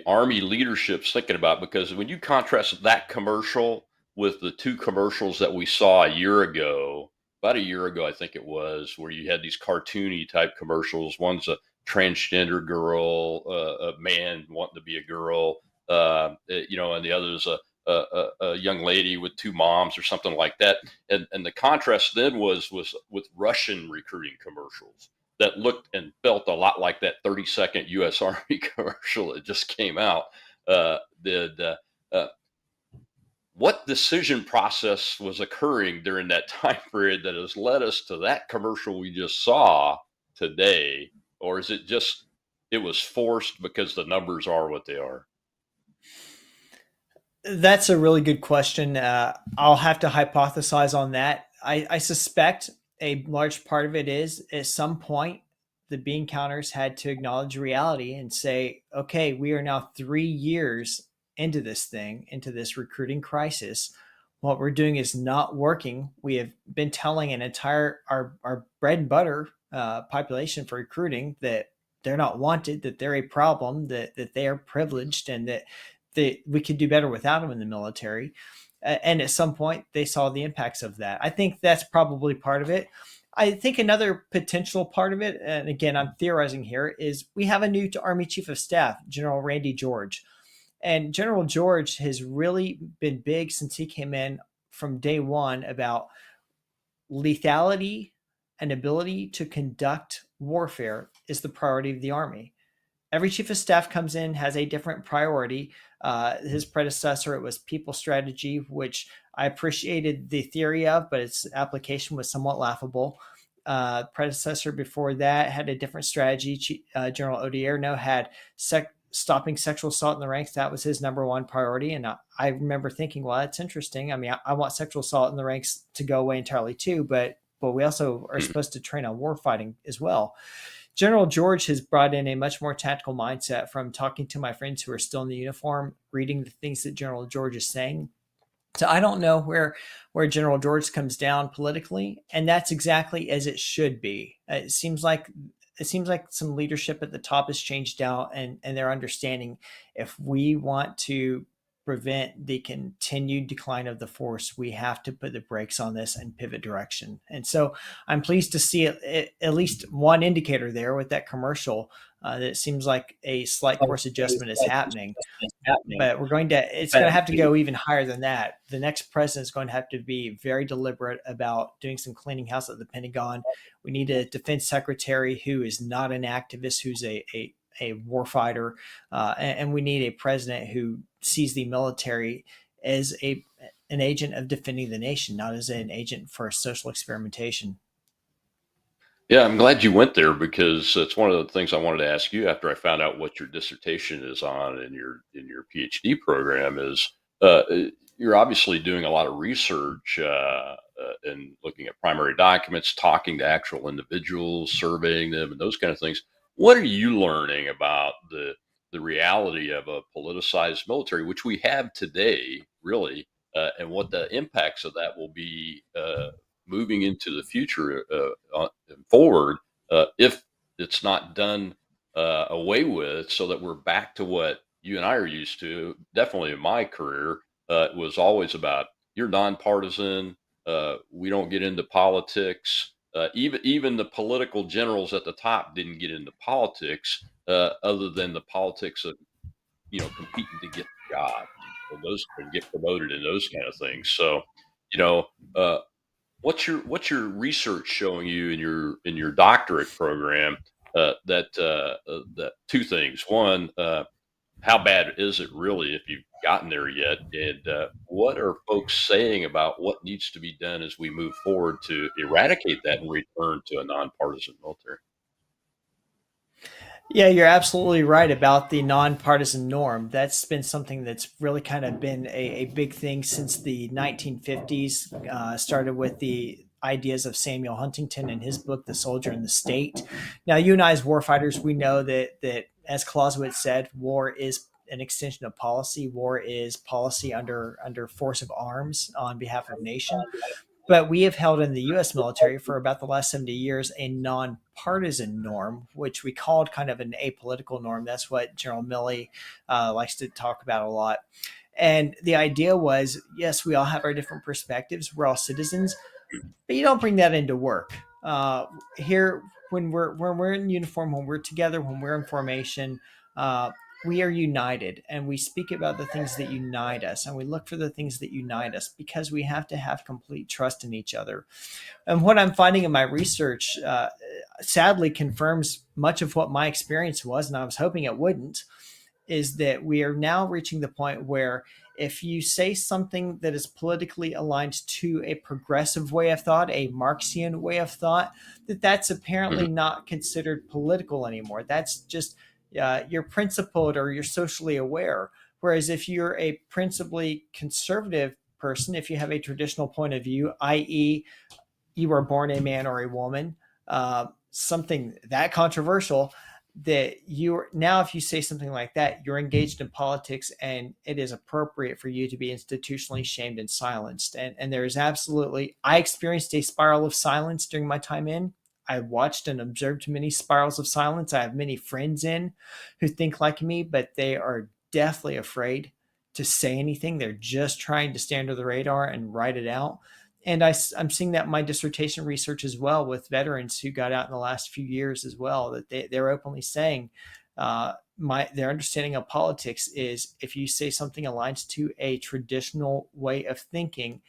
[SPEAKER 7] Army leadership's thinking about? Because when you contrast that commercial with the two commercials that we saw a year ago, about a year ago, I think it was, where you had these cartoony type commercials. One's a transgender girl, a man wanting to be a girl, and the other's a young lady with two moms or something like that. And the contrast then was with Russian recruiting commercials that looked and felt a lot like that 30-second U.S. Army commercial that just came out. What decision process was occurring during that time period that has led us to that commercial we just saw today? Or is it just, it was forced because the numbers are what they are?
[SPEAKER 9] That's a really good question. I'll have to hypothesize on that. I suspect a large part of it is at some point the bean counters had to acknowledge reality and say, okay, we are now 3 years into this thing, into this recruiting crisis. What we're doing is not working. We have been telling an entire, our bread and butter population for recruiting that they're not wanted, that they're a problem, that they are privileged, and that we could do better without them in the military. And at some point they saw the impacts of that. I think that's probably part of it. I think another potential part of it, and again, I'm theorizing here, is we have a new Army Chief of Staff, General Randy George. And General George has really been big since he came in from day one about lethality and ability to conduct warfare is the priority of the Army. Every chief of staff comes in, has a different priority. His predecessor, it was people strategy, which I appreciated the theory of, but its application was somewhat laughable. Predecessor before that had a different strategy. General Odierno had stopping sexual assault in the ranks. That was his number one priority. And I remember thinking, well, that's interesting. I mean, I want sexual assault in the ranks to go away entirely too, but we also are supposed to train on war fighting as well. General George has brought in a much more tactical mindset from talking to my friends who are still in the uniform, reading the things that General George is saying. So I don't know where General George comes down politically, and that's exactly as it should be. It seems like some leadership at the top has changed out, and they're understanding if we want to prevent the continued decline of the force, we have to put the brakes on this and pivot direction. And so I'm pleased to see at least one indicator there with that commercial that it seems like a slight course adjustment is happening. But it's going to have to go even higher than that. The next president is going to have to be very deliberate about doing some cleaning house at the Pentagon. We need a defense secretary who is not an activist, who's a a warfighter, and we need a president who sees the military as an agent of defending the nation, not as an agent for social experimentation.
[SPEAKER 7] Yeah, I'm glad you went there because it's one of the things I wanted to ask you after I found out what your dissertation is on in your PhD program is you're obviously doing a lot of research and looking at primary documents, talking to actual individuals, surveying them, and those kind of things. What are you learning about the reality of a politicized military, which we have today, really, and what the impacts of that will be? Moving into the future forward if it's not done away with so that we're back to what you and I are used to. Definitely in my career, it was always about you're nonpartisan. We don't get into politics. Even the political generals at the top didn't get into politics other than the politics of competing to get the job and those and get promoted and those kind of things. So you know uh, what's your research showing you in your doctorate program that two things. One, how bad is it really if you've gotten there yet? And what are folks saying about what needs to be done as we move forward to eradicate that and return to a nonpartisan military?
[SPEAKER 9] Yeah, you're absolutely right about the nonpartisan norm. That's been something that's really kind of been a big thing since the 1950s. Started with the ideas of Samuel Huntington in his book, The Soldier and the State. Now, you and I, as warfighters, we know that as Clausewitz said, war is an extension of policy. War is policy under force of arms on behalf of nation. But we have held in the U.S. military for about the last 70 years a nonpartisan norm, which we called kind of an apolitical norm. That's what General Milley likes to talk about a lot. And the idea was, yes, we all have our different perspectives. We're all citizens, but you don't bring that into work. Here, when we're in uniform, when we're together, when we're in formation, we are united, and we speak about the things that unite us, and we look for the things that unite us because we have to have complete trust in each other. And what I'm finding in my research sadly confirms much of what my experience was, and I was hoping it wouldn't, is that we are now reaching the point where if you say something that is politically aligned to a progressive way of thought, a Marxian way of thought, that's apparently not considered political anymore. That's just you're principled or you're socially aware. Whereas if you're a principally conservative person, if you have a traditional point of view, i.e., you were born a man or a woman, something that controversial, that you now, if you say something like that, you're engaged in politics, and it is appropriate for you to be institutionally shamed and silenced. And there is absolutely, I experienced a spiral of silence during my time in. I watched and observed many spirals of silence. I have many friends in who think like me, but they are deathly afraid to say anything. They're just trying to stay under the radar and write it out. And I'm seeing that in my dissertation research as well with veterans who got out in the last few years as well, that they're openly saying their understanding of politics is if you say something aligns to a traditional way of thinking,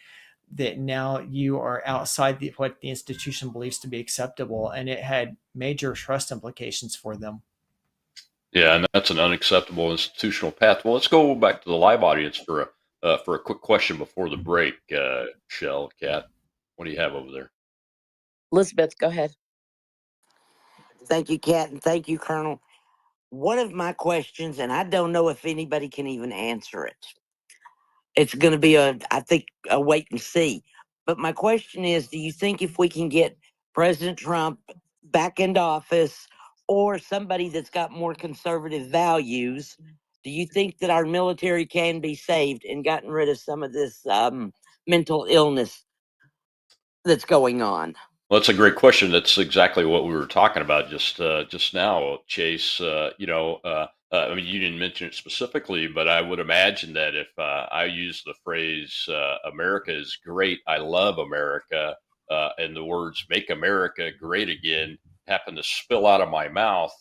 [SPEAKER 9] that now you are outside what the institution believes to be acceptable. And it had major trust implications for them.
[SPEAKER 7] Yeah, and that's an unacceptable institutional path. Well, let's go back to the live audience for a quick question before the break. Shell, Kat, what do you have over there?
[SPEAKER 8] Elizabeth, go ahead.
[SPEAKER 19] Thank you, Kat, and thank you, Colonel. One of my questions, and I don't know if anybody can even answer it. It's going to be I think, a wait and see. But my question is, do you think if we can get President Trump back into office or somebody that's got more conservative values, do you think that our military can be saved and gotten rid of some of this mental illness that's going on?
[SPEAKER 7] Well, that's a great question. That's exactly what we were talking about just now, Chase. I mean, you didn't mention it specifically, but I would imagine that if I use the phrase "America is great," I love America, and the words "Make America Great Again" happen to spill out of my mouth,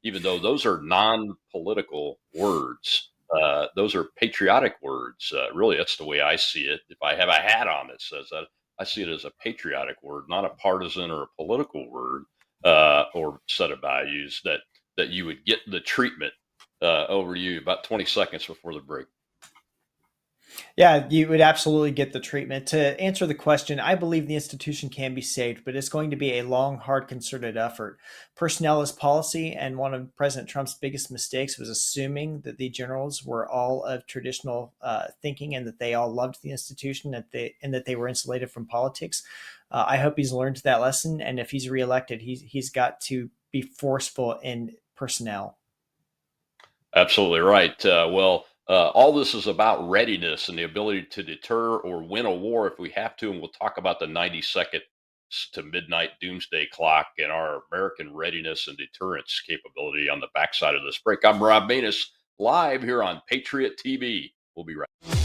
[SPEAKER 7] even though those are non-political words. Those are patriotic words. Really, that's the way I see it. If I have a hat on that says that, I see it as a patriotic word, not a partisan or a political word or set of values that that you would get the treatment. Over to you, about 20 seconds before the break.
[SPEAKER 9] Yeah, you would absolutely get the treatment. To answer the question, I believe the institution can be saved, but it's going to be a long, hard, concerted effort. Personnel is policy, and one of President Trump's biggest mistakes was assuming that the generals were all of traditional thinking and that they all loved the institution and that they were insulated from politics. I hope he's learned that lesson, and if he's reelected, he's got to be forceful in personnel.
[SPEAKER 7] Absolutely right. All this is about readiness and the ability to deter or win a war if we have to. And we'll talk about the 90 seconds to midnight doomsday clock and our American readiness and deterrence capability on the backside of this break. I'm Rob Maness, live here on Patriot TV. We'll be right back.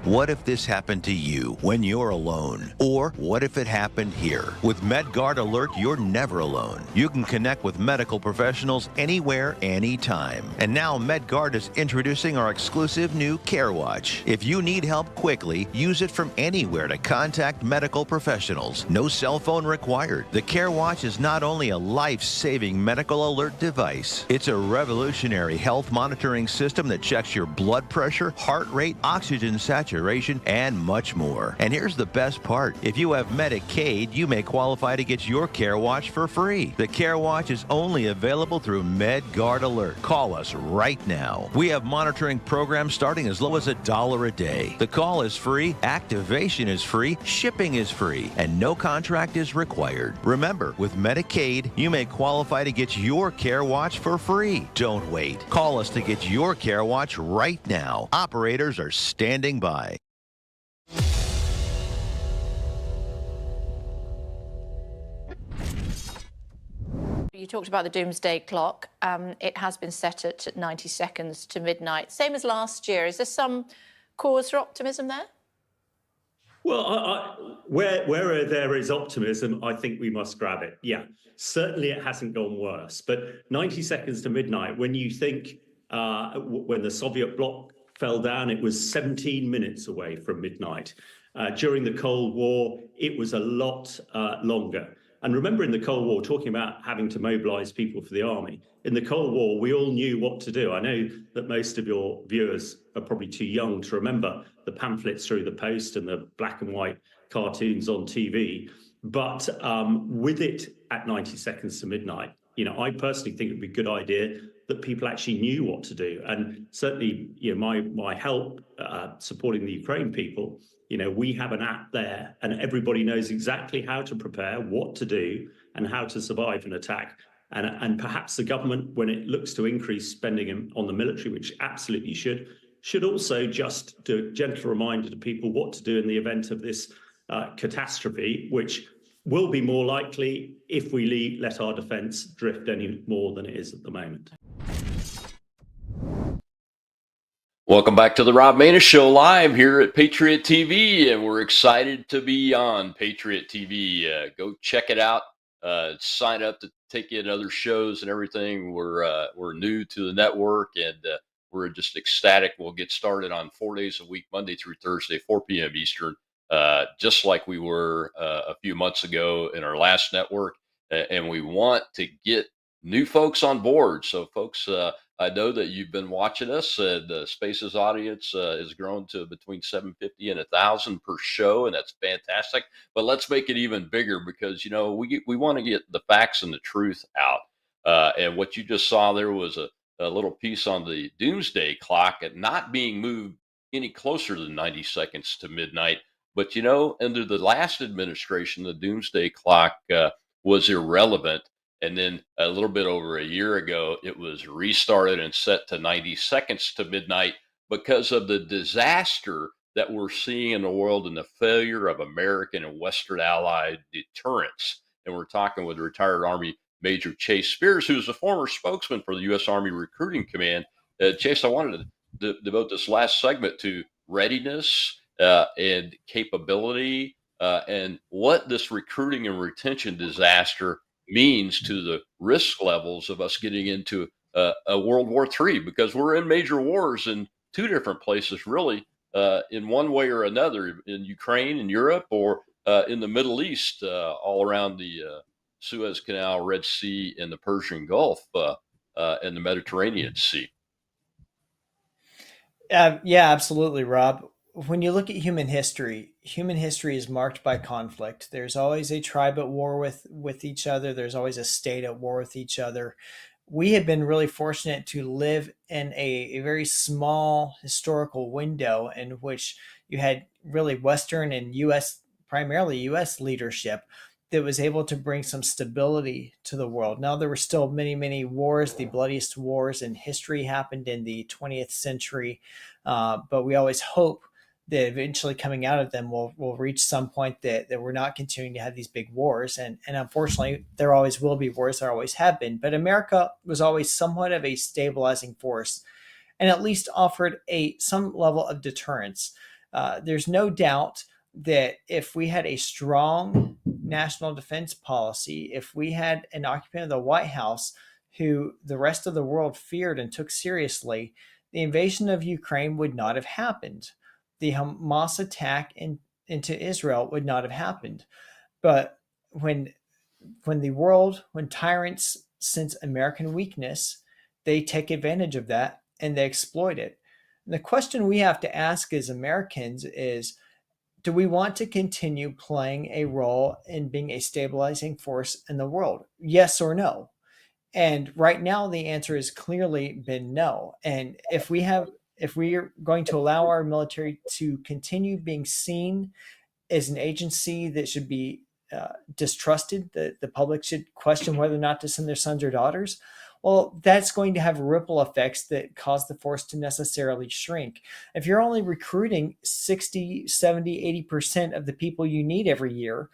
[SPEAKER 20] What if this happened to you when you're alone? Or what if it happened here? With MedGuard Alert, you're never alone. You can connect with medical professionals anywhere, anytime. And now MedGuard is introducing our exclusive new Care Watch. If you need help quickly, use it from anywhere to contact medical professionals. No cell phone required. The Care Watch is not only a life-saving medical alert device, it's a revolutionary health monitoring system that checks your blood pressure, heart rate, oxygen saturation, and much more. And here's the best part. If you have Medicaid, you may qualify to get your Care Watch for free. The Care Watch is only available through MedGuard Alert. Call us right now. We have monitoring programs starting as low as $1 a day. The call is free, activation is free, shipping is free, and no contract is required. Remember, with Medicaid, you may qualify to get your Care Watch for free. Don't wait. Call us to get your Care Watch right now. Operators are standing by.
[SPEAKER 21] You talked about the doomsday clock. It has been set at 90 seconds to midnight, same as last year. Is there some cause for optimism there?
[SPEAKER 22] Well, where there is optimism, I think we must grab it. Yeah, certainly it hasn't gone worse. But 90 seconds to midnight, when you think when the Soviet bloc fell down, it was 17 minutes away from midnight. During the Cold War, it was a lot longer. And remember, in the Cold War, talking about having to mobilize people for the army, in the Cold War, we all knew what to do. I know that most of your viewers are probably too young to remember the pamphlets through the post and the black and white cartoons on TV. But with it at 90 seconds to midnight, I personally think it would be a good idea that people actually knew what to do. And certainly, my help supporting the Ukraine people, we have an app there and everybody knows exactly how to prepare, what to do, and how to survive an attack. And perhaps the government, when it looks to increase spending on the military, which absolutely should also just do a gentle reminder to people what to do in the event of this catastrophe, which will be more likely if we let our defense drift any more than it is at the moment.
[SPEAKER 7] Welcome back to the Rob Maness Show, live here at Patriot TV, and we're excited to be on Patriot TV. Go check it out. Sign up to take in other shows and everything. We're new to the network, and we're just ecstatic. We'll get started on 4 days a week, Monday through Thursday, 4 p.m. Eastern, just like we were a few months ago in our last network. And we want to get new folks on board. So, folks, I know that you've been watching us. The Spaces audience has grown to between 750 and 1,000 per show, and that's fantastic. But let's make it even bigger because, we want to get the facts and the truth out. And what you just saw there was a little piece on the doomsday clock and not being moved any closer than 90 seconds to midnight. But, under the last administration, the doomsday clock was irrelevant. And then a little bit over a year ago, it was restarted and set to 90 seconds to midnight because of the disaster that we're seeing in the world and the failure of American and Western allied deterrence. And we're talking with retired Army Major Chase Spears, who's a former spokesman for the U.S. Army Recruiting Command. Chase, I wanted to devote this last segment to readiness and capability and what this recruiting and retention disaster means to the risk levels of us getting into a World War III, because we're in major wars in two different places, really, in one way or another, in Ukraine and Europe, or in the Middle East, all around the Suez Canal, Red Sea, and the Persian Gulf, and the Mediterranean Sea.
[SPEAKER 9] Yeah, absolutely, Rob. When you look at human history is marked by conflict. There's always a tribe at war with each other. There's always a state at war with each other. We have been really fortunate to live in a very small historical window in which you had really Western and U.S., primarily U.S. leadership that was able to bring some stability to the world. Now, there were still many, many wars. The bloodiest wars in history happened in the 20th century. But we always hope that eventually coming out of them, we'll reach some point that we're not continuing to have these big wars. And unfortunately, there always will be wars. There always have been. But America was always somewhat of a stabilizing force and at least offered some level of deterrence. There's no doubt that if we had a strong national defense policy, if we had an occupant of the White House who the rest of the world feared and took seriously, the invasion of Ukraine would not have happened. The Hamas attack into Israel would not have happened. But when tyrants sense American weakness, they take advantage of that and they exploit it. And the question we have to ask as Americans is, do we want to continue playing a role in being a stabilizing force in the world? Yes or no? And right now, the answer has clearly been no. And if we are going to allow our military to continue being seen as an agency that should be distrusted, the public should question whether or not to send their sons or daughters, well, that's going to have ripple effects that cause the force to necessarily shrink. If you're only recruiting 60, 70, 80% of the people you need every year,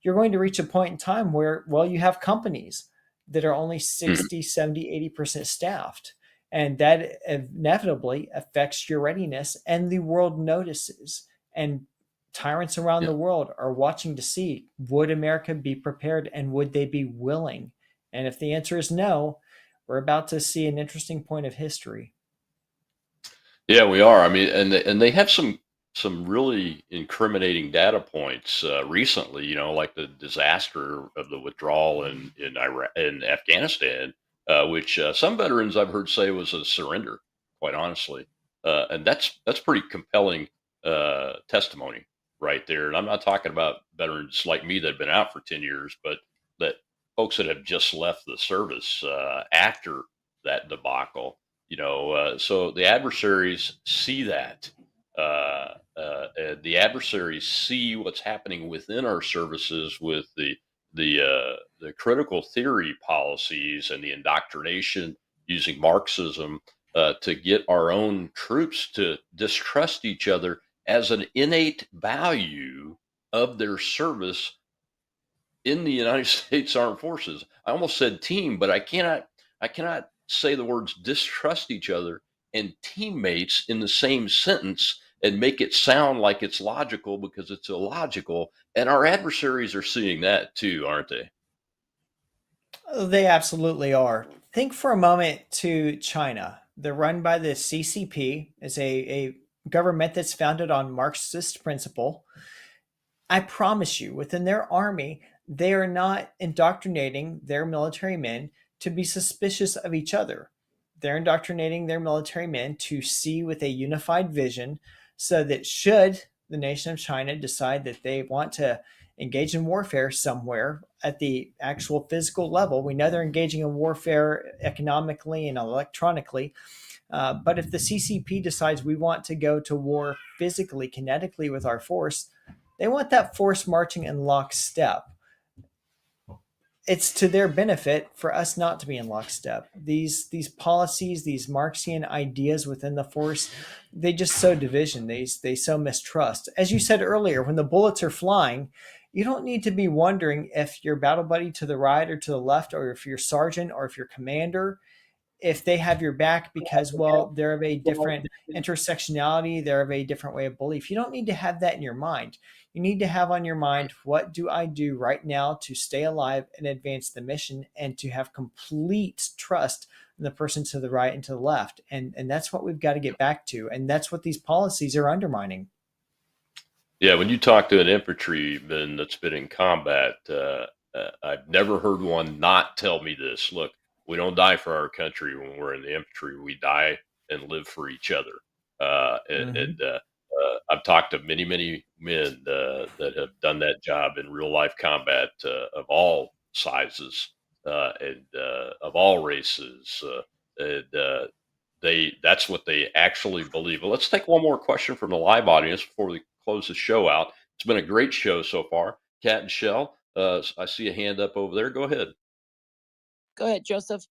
[SPEAKER 9] you're going to reach a point in time where, well, you have companies that are only 60, 70, 80% staffed. And that inevitably affects your readiness, and the world notices. And tyrants around the world are watching to see, would America be prepared and would they be willing? And if the answer is no, we're about to see an interesting point of history.
[SPEAKER 7] Yeah, we are. I mean, and they have some really incriminating data points recently. Like the disaster of the withdrawal in Iraq, in Afghanistan, which some veterans I've heard say was a surrender. Quite honestly, and that's pretty compelling testimony right there. And I'm not talking about veterans like me that have been out for 10 years, but that folks that have just left the service after that debacle. So the adversaries see that. The adversaries see what's happening within our services with the critical theory policies and the indoctrination using Marxism to get our own troops to distrust each other as an innate value of their service in the United States Armed Forces. I almost said team, but I cannot say the words distrust each other and teammates in the same sentence and make it sound like it's logical, because it's illogical. And our adversaries are seeing that too, aren't they?
[SPEAKER 9] They absolutely are. Think for a moment to China. They're run by the CCP. It's a government that's founded on Marxist principle. I promise you, within their army, they are not indoctrinating their military men to be suspicious of each other. They're indoctrinating their military men to see with a unified vision, so that should the nation of China decide that they want to engage in warfare somewhere at the actual physical level, we know they're engaging in warfare economically and electronically. But if the CCP decides we want to go to war physically, kinetically with our force, they want that force marching in lockstep. It's to their benefit for us not to be in lockstep. These policies, these Marxian ideas within the force, they just sow division. They sow mistrust. As you said earlier, when the bullets are flying, you don't need to be wondering if your battle buddy to the right or to the left, or if your sergeant or if your commander, if they have your back, because, well, they're of a different intersectionality, they're of a different way of belief. You don't need to have that in your mind. You need to have on your mind, what do I do right now to stay alive and advance the mission, and to have complete trust in the person to the right and to the left. And that's what we've got to get back to. And that's what these policies are undermining.
[SPEAKER 7] Yeah, when you talk to an infantryman that's been in combat, I've never heard one not tell me this. Look, we don't die for our country when we're in the infantry. We die and live for each other. I've talked to many, many men that have done that job in real life combat of all sizes and of all races. That's what they actually believe. But let's take one more question from the live audience before we close the show out. It's been a great show so far. Kat and Shell, I see a hand up over there. Go ahead.
[SPEAKER 8] Go ahead, Joseph.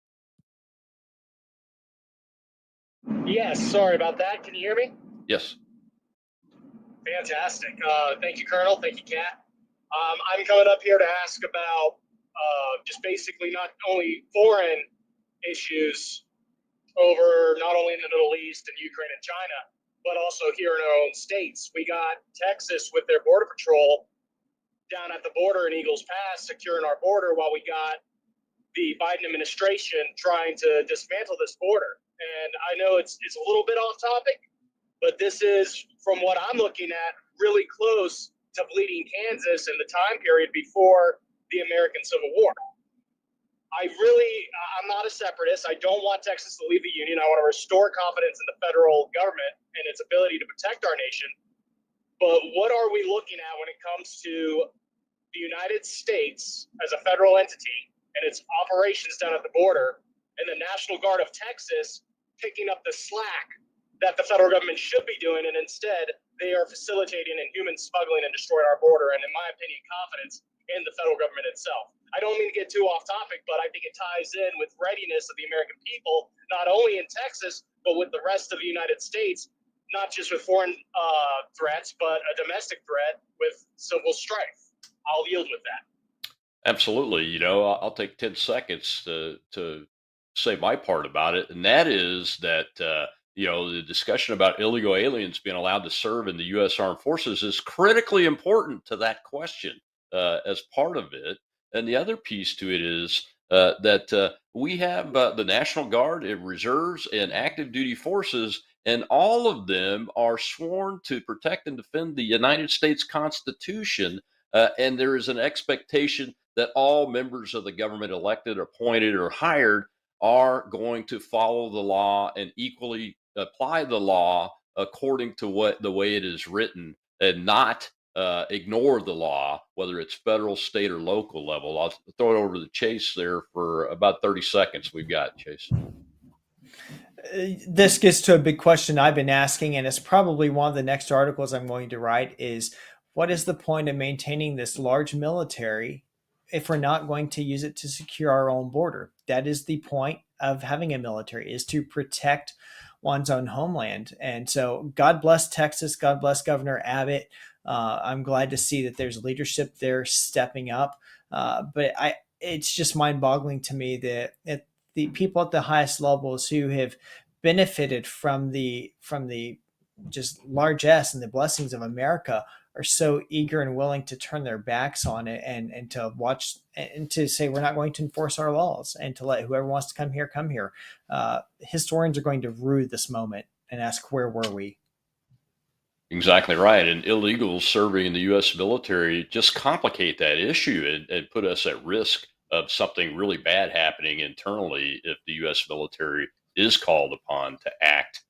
[SPEAKER 1] Yes, sorry about that. Can you hear me?
[SPEAKER 7] Yes.
[SPEAKER 1] Fantastic. Thank you, Colonel. Thank you, Kat. I'm coming up here to ask about just basically not only foreign issues over not only in the Middle East and Ukraine and China, but also here in our own states. We got Texas with their border patrol down at the border in Eagles Pass, securing our border, while we got the Biden administration trying to dismantle this border. And I know it's a little bit off topic, but this is, from what I'm looking at, really close to bleeding Kansas in the time period before the American Civil War. I'm not a separatist. I don't want Texas to leave the Union. I want to restore confidence in the federal government and its ability to protect our nation. But what are we looking at when it comes to the United States as a federal entity and its operations down at the border, and the National Guard of Texas picking up the slack that the federal government should be doing, and instead they are facilitating and human smuggling and destroying our border, and in my opinion, confidence in the federal government itself. I don't mean to get too off topic, but I think it ties in with readiness of the American people, not only in Texas, but with the rest of the United States, not just with foreign threats, but a domestic threat with civil strife. I'll yield with that.
[SPEAKER 7] Absolutely. I'll take 10 seconds to say my part about it. And that is that, the discussion about illegal aliens being allowed to serve in the U.S. Armed Forces is critically important to that question as part of it. And the other piece to it is that we have the National Guard, reserves, and active duty forces, and all of them are sworn to protect and defend the United States Constitution. And there is an expectation that all members of the government, elected, appointed, or hired, are going to follow the law and equally apply the law according to the way it is written, and not ignore the law, whether it's federal, state, or local level. I'll throw it over to Chase there for about 30 seconds. We've got Chase.
[SPEAKER 9] This gets to a big question I've been asking, and it's probably one of the next articles I'm going to write, is what is the point of maintaining this large military if we're not going to use it to secure our own border? That is the point of having a military, is to protect one's own homeland. And so God bless Texas. God bless Governor Abbott. I'm glad to see that there's leadership there stepping up. But it's just mind-boggling to me that the people at the highest levels who have benefited from the just largesse and the blessings of America are so eager and willing to turn their backs on it and to watch and to say we're not going to enforce our laws and to let whoever wants to come here come here. Historians are going to rue this moment and ask, where were we?
[SPEAKER 7] Exactly right. And illegals serving in the U.S. military just complicate that issue and put us at risk of something really bad happening internally if the U.S. military is called upon to act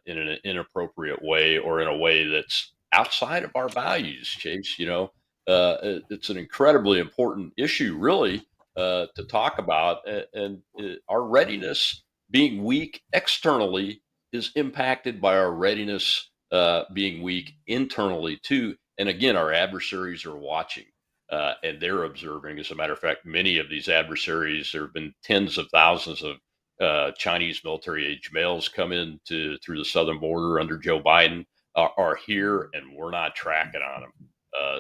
[SPEAKER 7] in an inappropriate way, or in a way that's outside of our values, Chase. It's an incredibly important issue, really, to talk about. And our readiness being weak externally is impacted by our readiness being weak internally too. And again, our adversaries are watching and they're observing. As a matter of fact, many of these adversaries, there have been tens of thousands of Chinese military age males come in through the southern border under Joe Biden, are here, and we're not tracking on them.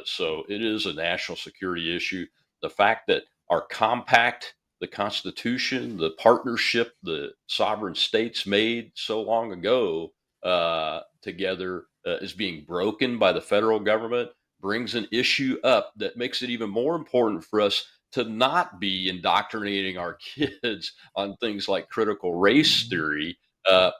[SPEAKER 7] So it is a national security issue. The fact that our compact, the Constitution, the partnership the sovereign states made so long ago together is being broken by the federal government brings an issue up that makes it even more important for us to not be indoctrinating our kids on things like critical race theory,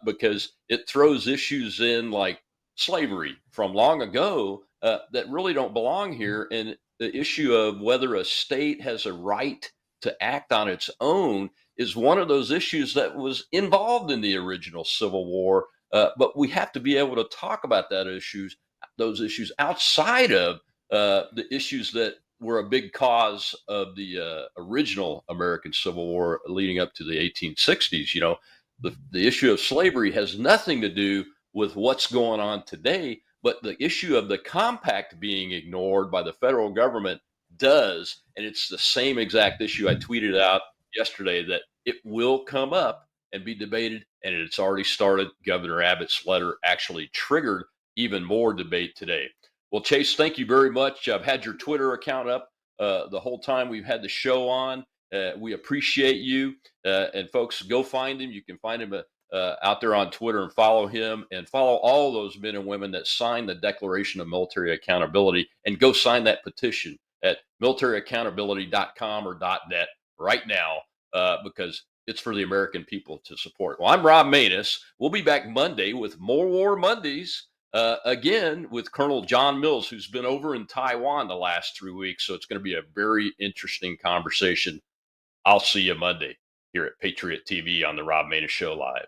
[SPEAKER 7] because it throws issues in like slavery from long ago that really don't belong here. And the issue of whether a state has a right to act on its own is one of those issues that was involved in the original Civil War. But we have to be able to talk about those issues outside of the issues that were a big cause of the original American Civil War leading up to the 1860s. You know, the issue of slavery has nothing to do with what's going on today, but the issue of the compact being ignored by the federal government does. And it's the same exact issue I tweeted out yesterday, that it will come up and be debated, and it's already started. Governor Abbott's letter actually triggered even more debate today. Well, Chase, thank you very much. I've had your Twitter account up the whole time we've had the show on. We appreciate you. And folks, go find him. You can find him out there on Twitter and follow him, and follow all those men and women that signed the Declaration of Military Accountability, and go sign that petition at militaryaccountability.com or .net right now, because it's for the American people to support. Well, I'm Rob Maness. We'll be back Monday with more War Mondays, again with Colonel John Mills, who's been over in Taiwan the last 3 weeks. So it's going to be a very interesting conversation. I'll see you Monday here at Patriot TV on the Rob Maness Show Live.